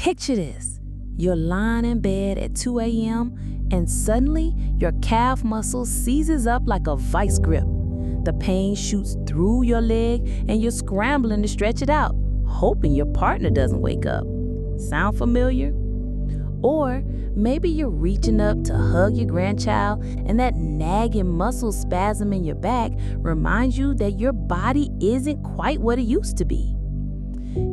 Picture this. You're lying in bed at 2 a.m. and suddenly your calf muscle seizes up like a vice grip. The pain shoots through your leg and you're scrambling to stretch it out, hoping your partner doesn't wake up. Sound familiar? Or maybe you're reaching up to hug your grandchild and that nagging muscle spasm in your back reminds you that your body isn't quite what it used to be.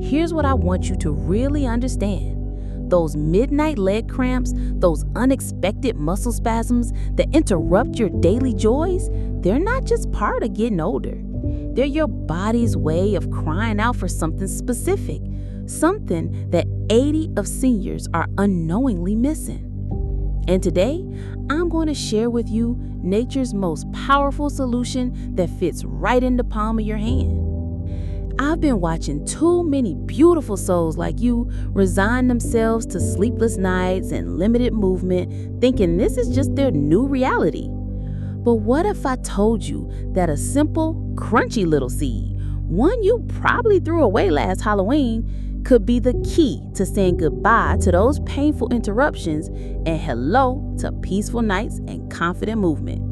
Here's what I want you to really understand. Those midnight leg cramps, those unexpected muscle spasms that interrupt your daily joys, they're not just part of getting older. They're your body's way of crying out for something specific, something that 80 of seniors are unknowingly missing. And today, I'm going to share with you nature's most powerful solution that fits right in the palm of your hand. I've been watching too many beautiful souls like you resign themselves to sleepless nights and limited movement, thinking this is just their new reality. But what if I told you that a simple, crunchy little seed, one you probably threw away last Halloween, could be the key to saying goodbye to those painful interruptions and hello to peaceful nights and confident movement?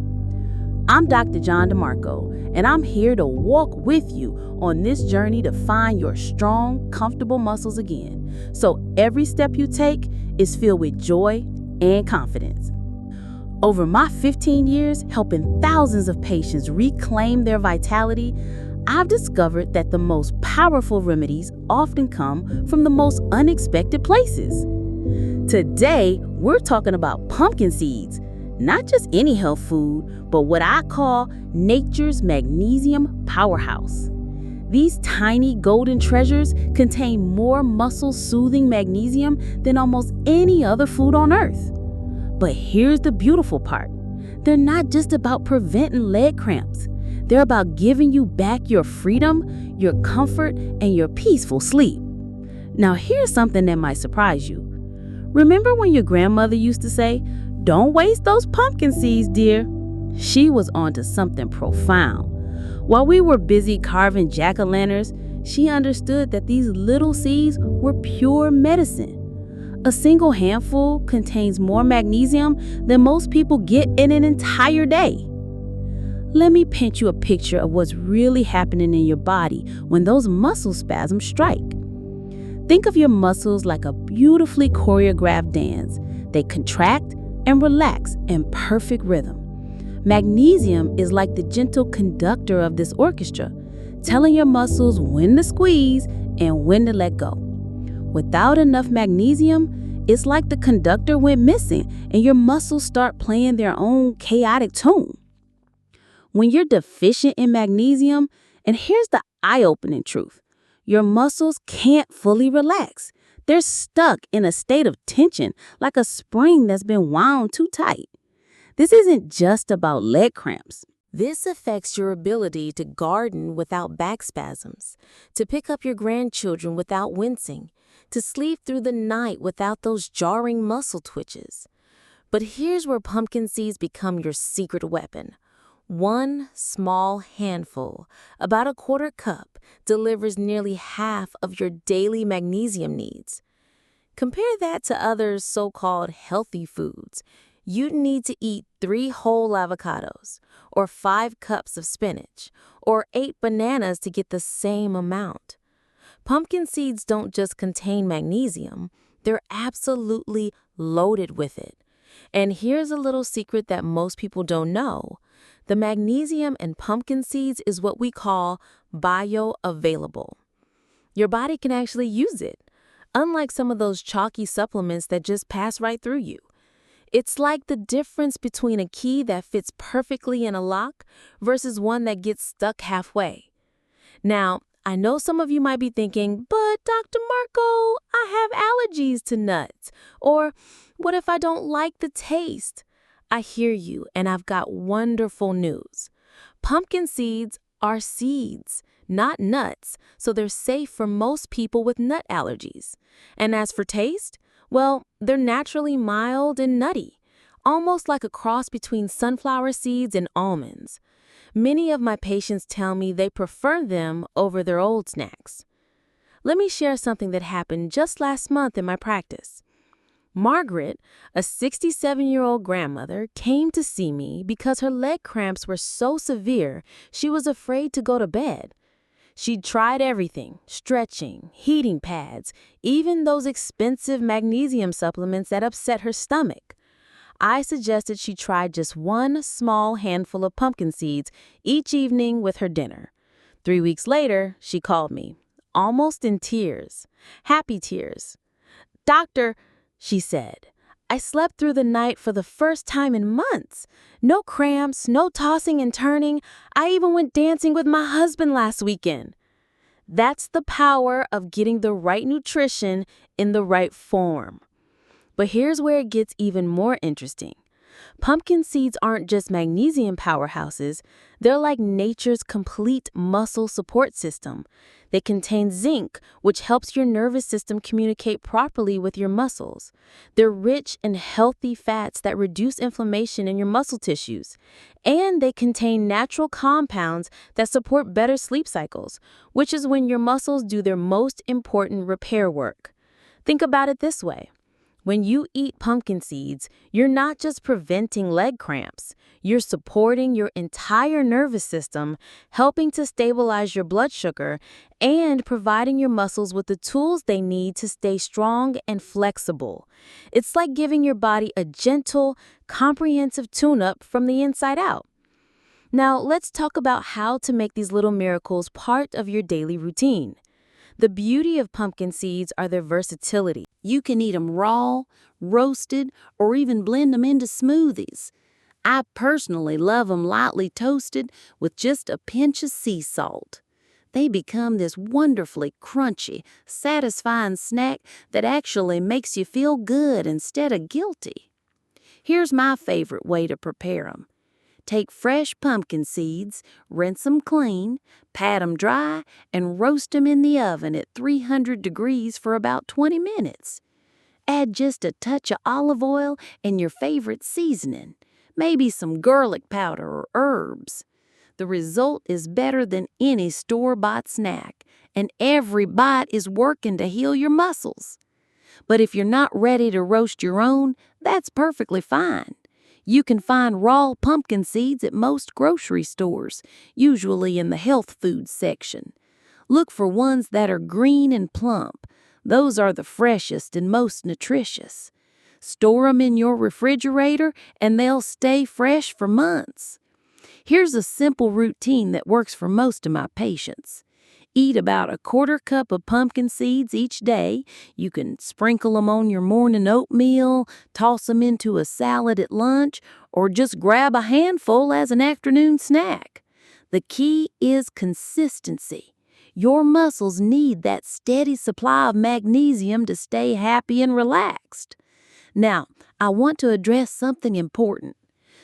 I'm Dr. John DeMarco, and I'm here to walk with you on this journey to find your strong, comfortable muscles again. So every step you take is filled with joy and confidence. Over my 15 years helping thousands of patients reclaim their vitality, I've discovered that the most powerful remedies often come from the most unexpected places. Today, we're talking about pumpkin seeds. Not just any health food, but what I call nature's magnesium powerhouse. These tiny golden treasures contain more muscle-soothing magnesium than almost any other food on earth. But here's the beautiful part. They're not just about preventing leg cramps. They're about giving you back your freedom, your comfort, and your peaceful sleep. Now, here's something that might surprise you. Remember when your grandmother used to say, "Don't waste those pumpkin seeds, dear"? She was onto something profound. While we were busy carving jack-o'-lanterns, she understood that these little seeds were pure medicine. A single handful contains more magnesium than most people get in an entire day. Let me paint you a picture of what's really happening in your body when those muscle spasms strike. Think of your muscles like a beautifully choreographed dance. They contract and relax in perfect rhythm. Magnesium is like the gentle conductor of this orchestra, telling your muscles when to squeeze and when to let go. Without enough magnesium, it's like the conductor went missing and your muscles start playing their own chaotic tune. When you're deficient in magnesium, and here's the eye-opening truth, your muscles can't fully relax. They're stuck in a state of tension, like a spring that's been wound too tight. This isn't just about leg cramps. This affects your ability to garden without back spasms, to pick up your grandchildren without wincing, to sleep through the night without those jarring muscle twitches. But here's where pumpkin seeds become your secret weapon. One small handful, about a quarter cup, delivers nearly half of your daily magnesium needs. Compare that to other so-called healthy foods. You'd need to eat 3 whole avocados, or 5 cups of spinach, or 8 bananas to get the same amount. Pumpkin seeds don't just contain magnesium, they're absolutely loaded with it. And here's a little secret that most people don't know. The magnesium in pumpkin seeds is what we call bioavailable. Your body can actually use it, unlike some of those chalky supplements that just pass right through you. It's like the difference between a key that fits perfectly in a lock versus one that gets stuck halfway. Now, I know some of you might be thinking, but Dr. Marco, I have allergies to nuts. Or what if I don't like the taste? I hear you, and I've got wonderful news. Pumpkin seeds are seeds, not nuts, so they're safe for most people with nut allergies. And as for taste, well, they're naturally mild and nutty, almost like a cross between sunflower seeds and almonds. Many of my patients tell me they prefer them over their old snacks. Let me share something that happened just last month in my practice. Margaret, a 67-year-old grandmother, came to see me because her leg cramps were so severe she was afraid to go to bed. She'd tried everything: stretching, heating pads, even those expensive magnesium supplements that upset her stomach. I suggested she try just one small handful of pumpkin seeds each evening with her dinner. 3 weeks later, she called me, almost in tears, happy tears. "Doctor," she said, "I slept through the night for the first time in months. No cramps, no tossing and turning. I even went dancing with my husband last weekend." That's the power of getting the right nutrition in the right form. But here's where it gets even more interesting. Pumpkin seeds aren't just magnesium powerhouses, they're like nature's complete muscle support system. They contain zinc, which helps your nervous system communicate properly with your muscles. They're rich in healthy fats that reduce inflammation in your muscle tissues. And they contain natural compounds that support better sleep cycles, which is when your muscles do their most important repair work. Think about it this way. When you eat pumpkin seeds, you're not just preventing leg cramps. You're supporting your entire nervous system, helping to stabilize your blood sugar, and providing your muscles with the tools they need to stay strong and flexible. It's like giving your body a gentle, comprehensive tune-up from the inside out. Now, let's talk about how to make these little miracles part of your daily routine. The beauty of pumpkin seeds are their versatility. You can eat them raw, roasted, or even blend them into smoothies. I personally love them lightly toasted with just a pinch of sea salt. They become this wonderfully crunchy, satisfying snack that actually makes you feel good instead of guilty. Here's my favorite way to prepare them. Take fresh pumpkin seeds, rinse them clean, pat them dry, and roast them in the oven at 300 degrees for about 20 minutes. Add just a touch of olive oil and your favorite seasoning, maybe some garlic powder or herbs. The result is better than any store-bought snack, and every bite is working to heal your muscles. But if you're not ready to roast your own, that's perfectly fine. You can find raw pumpkin seeds at most grocery stores, usually in the health food section. Look for ones that are green and plump. Those are the freshest and most nutritious. Store them in your refrigerator and they'll stay fresh for months. Here's a simple routine that works for most of my patients. Eat about a quarter cup of pumpkin seeds each day. You can sprinkle them on your morning oatmeal, toss them into a salad at lunch, or just grab a handful as an afternoon snack. The key is consistency. Your muscles need that steady supply of magnesium to stay happy and relaxed. Now, I want to address something important.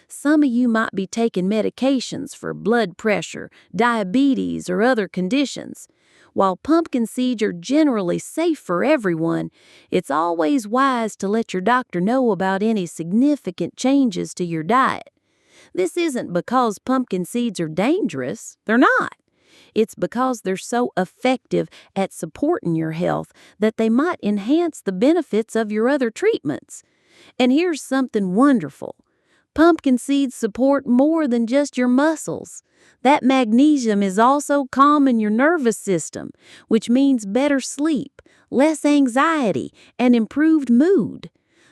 Some of you might be taking medications for blood pressure, diabetes, or other conditions. While pumpkin seeds are generally safe for everyone, it's always wise to let your doctor know about any significant changes to your diet. This isn't because pumpkin seeds are dangerous. They're not. It's because they're so effective at supporting your health that they might enhance the benefits of your other treatments. And here's something wonderful. Pumpkin seeds support more than just your muscles. That magnesium is also calming your nervous system, which means better sleep, less anxiety, and improved mood.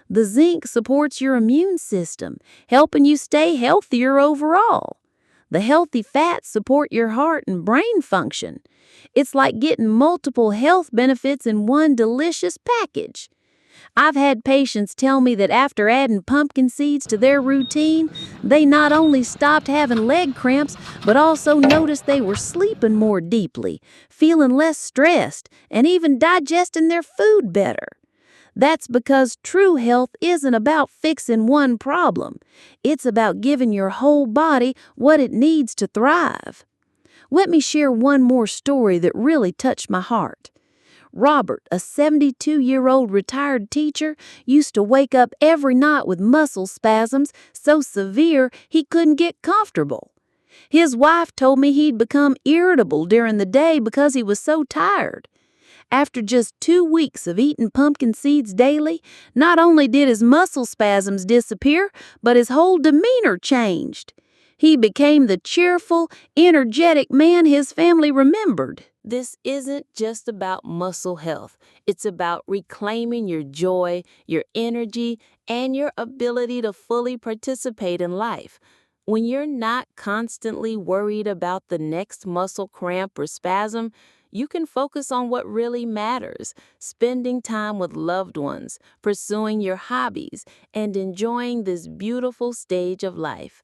The zinc supports your immune system, helping you stay healthier overall. The healthy fats support your heart and brain function. It's like getting multiple health benefits in one delicious package. I've had patients tell me that after adding pumpkin seeds to their routine, they not only stopped having leg cramps, but also noticed they were sleeping more deeply, feeling less stressed, and even digesting their food better. That's because true health isn't about fixing one problem. It's about giving your whole body what it needs to thrive. Let me share one more story that really touched my heart. Robert, a 72-year-old retired teacher, used to wake up every night with muscle spasms so severe he couldn't get comfortable. His wife told me he'd become irritable during the day because he was so tired. After just 2 weeks of eating pumpkin seeds daily, not only did his muscle spasms disappear, but his whole demeanor changed. He became the cheerful, energetic man his family remembered. This isn't just about muscle health. It's about reclaiming your joy, your energy, and your ability to fully participate in life. When you're not constantly worried about the next muscle cramp or spasm, you can focus on what really matters, spending time with loved ones, pursuing your hobbies, and enjoying this beautiful stage of life.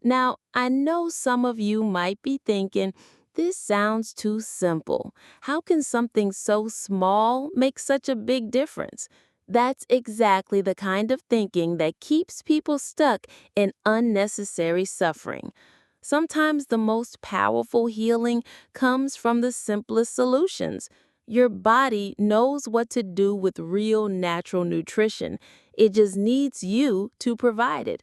Now, I know some of you might be thinking, this sounds too simple. How can something so small make such a big difference? That's exactly the kind of thinking that keeps people stuck in unnecessary suffering. Sometimes the most powerful healing comes from the simplest solutions. Your body knows what to do with real natural nutrition. It just needs you to provide it.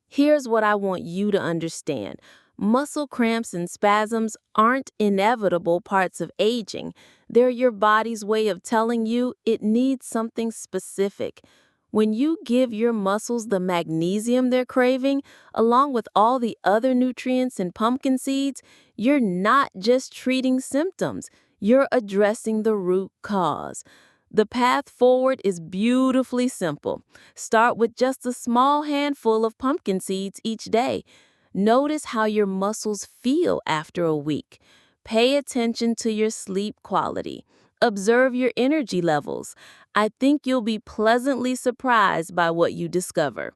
Here's what I want you to understand. Muscle cramps and spasms aren't inevitable parts of aging. They're your body's way of telling you it needs something specific. When you give your muscles the magnesium they're craving, along with all the other nutrients in pumpkin seeds, you're not just treating symptoms, you're addressing the root cause. The path forward is beautifully simple. Start with just a small handful of pumpkin seeds each day. Notice how your muscles feel after a week. Pay attention to your sleep quality. Observe your energy levels. I think you'll be pleasantly surprised by what you discover.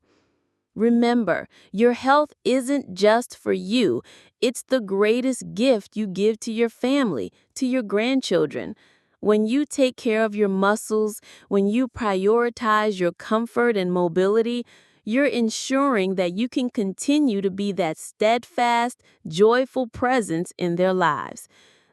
Remember, your health isn't just for you. It's the greatest gift you give to your family, to your grandchildren. When you take care of your muscles, when you prioritize your comfort and mobility, you're ensuring that you can continue to be that steadfast, joyful presence in their lives.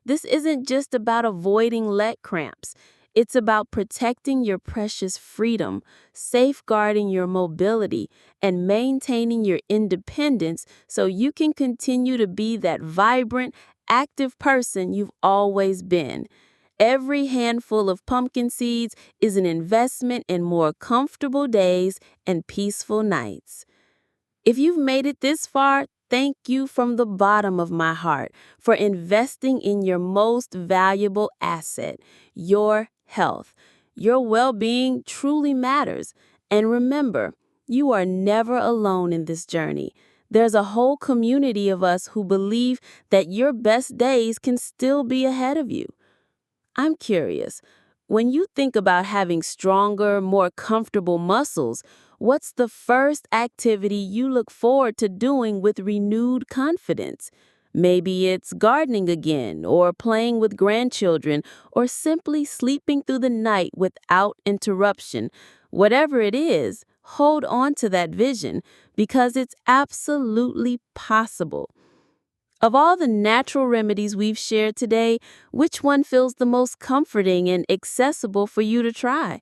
This isn't just about avoiding leg cramps. It's about protecting your precious freedom, safeguarding your mobility, and maintaining your independence so you can continue to be that vibrant, active person you've always been. Every handful of pumpkin seeds is an investment in more comfortable days and peaceful nights. If you've made it this far, thank you from the bottom of my heart for investing in your most valuable asset, your health. Your well-being truly matters. And remember, you are never alone in this journey. There's a whole community of us who believe that your best days can still be ahead of you. I'm curious, when you think about having stronger, more comfortable muscles, what's the first activity you look forward to doing with renewed confidence? Maybe it's gardening again, or playing with grandchildren, or simply sleeping through the night without interruption. Whatever it is, hold on to that vision because it's absolutely possible. Of all the natural remedies we've shared today, which one feels the most comforting and accessible for you to try?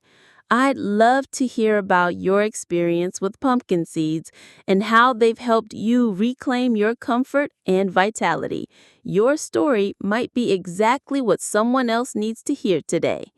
I'd love to hear about your experience with pumpkin seeds and how they've helped you reclaim your comfort and vitality. Your story might be exactly what someone else needs to hear today.